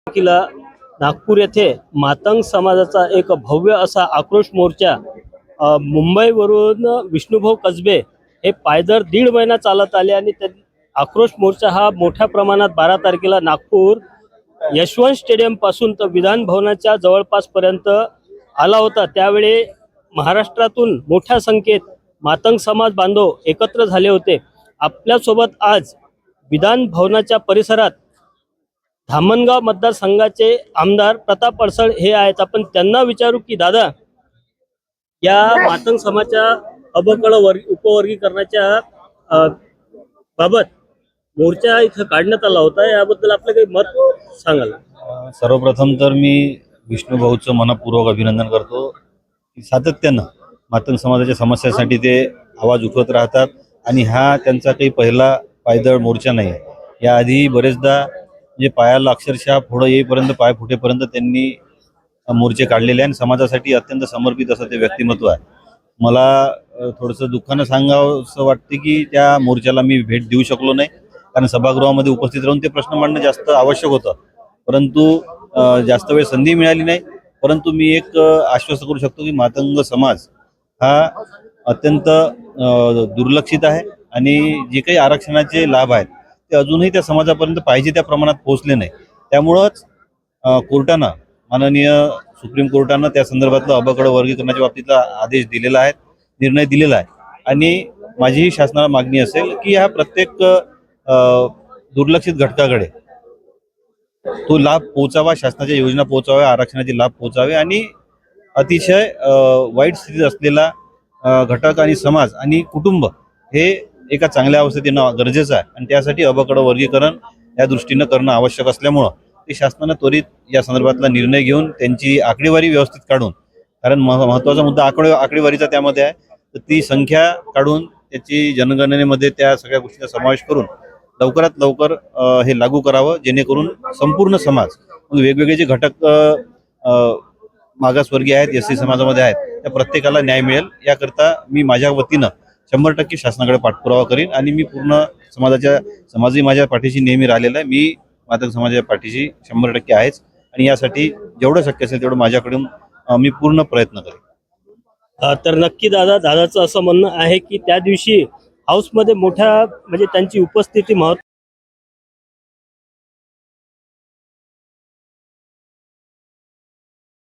किला नागपूर येथे मातंग समाजाचा एक भव्य असा आक्रोश मोर्चा मुंबईवरून विष्णुभाऊ कसबे हे पायदळ 1.5 महिना चालत आले आणि आक्रोश मोर्चा हा मोठ्या प्रमाणात 12 तारखेला नागपूर यशवंत स्टेडियम पासून तर विधान भवनाच्या जवळपास पर्यंत आला होता। त्यावेळी महाराष्ट्रातून मोठ्या संख्येत मातंग समाज बांधव एकत्र झाले होते। आपल्यासोबत आज विधान भवनाच्या परिसरात धामणगाव मतदारसंघाचे आमदार प्रताप अडसळ हे आहेत। आपण त्यांना विचारू की दादा, या मातंग समाजाच्या अबकळ उपवर्गीकरणाच्या बाबत मोर्चा इथं काढण्यात आला होता, याबद्दल आपलं काही मत सांगाल? सर्वप्रथम तर मी विष्णुभाऊचं मनपूर्वक अभिनंदन करतो की सातत्यानं मातंग समाजाच्या समस्यासाठी ते आवाज उठवत राहतात आणि हा त्यांचा काही पहिला पायदळ मोर्चा नाही आहे। याआधी बरेचदा म्हणजे पायाला अक्षरशः फोडं येईपर्यंत, पाय फुटेपर्यंत त्यांनी मोर्चे काढलेले आणि समाजासाठी अत्यंत समर्पित असं ते व्यक्तिमत्व आहे। मला थोडंसं दुःखानं सांगावंसं वाटते की त्या मोर्चाला मी भेट देऊ शकलो नाही, कारण सभागृहामध्ये उपस्थित राहून ते प्रश्न मांडणं जास्त आवश्यक होतं, परंतु जास्त वेळ संधी मिळाली नाही। परंतु मी एक आश्वस्त करू शकतो की मातंग समाज हा अत्यंत दुर्लक्षित आहे आणि जे काही आरक्षणाचे लाभ आहेत ते अजूनही त्या समाजापर्यंत पाहिजे त्या प्रमाणात पोहोचले नाही। त्यामुळंच कोर्टानं, माननीय सुप्रीम कोर्टानं त्या संदर्भातलं अबकळ वर्गीकरणाच्या बाबतीतला आदेश दिलेला आहे, निर्णय दिलेला आहे। आणि माझीही शासनाला मागणी असेल की ह्या प्रत्येक दुर्लक्षित घटकाकडे तो लाभ पोहोचावा, शासनाच्या योजना पोहोचाव्या, आरक्षणाचे लाभ पोहोचावे आणि अतिशय वाईट स्थितीत असलेला घटक आणि समाज आणि कुटुंब हे एका चांगल्या अवस्थेत येणं गरजेचं आहे आणि त्यासाठी अबकळ वर्गीकरण या दृष्टीनं करणं आवश्यक असल्यामुळं ते शासनानं त्वरित या संदर्भातला निर्णय घेऊन त्यांची आकडेवारी व्यवस्थित काढून, कारण महत्त्वाचा मुद्दा आकडेवारीचा त्यामध्ये आहे, तर ती संख्या काढून त्याची जनगणनेमध्ये त्या सगळ्या गोष्टींचा समावेश करून लवकरात लवकर हे लागू करावं, जेणेकरून संपूर्ण समाज वेगवेगळे जे घटक मागासवर्गीय आहेत, एस सी समाजामध्ये आहेत, त्या प्रत्येकाला न्याय मिळेल याकरता मी माझ्या वतीनं 100% शासनाकडे पाठपुरावा करीन आणि मी पूर्ण समाजही माझ्या पाठीशी नेहमी राहिलेला आहे। मी मातंग समाजाच्या पाठीशी 100% आहेच आणि यासाठी जेवढं शक्य असेल तेवढं माझ्याकडून मी पूर्ण प्रयत्न करेन। तर नक्की दादाचं असं म्हणणं आहे की त्या दिवशी हाऊसमध्ये मोठ्या म्हणजे त्यांची उपस्थिती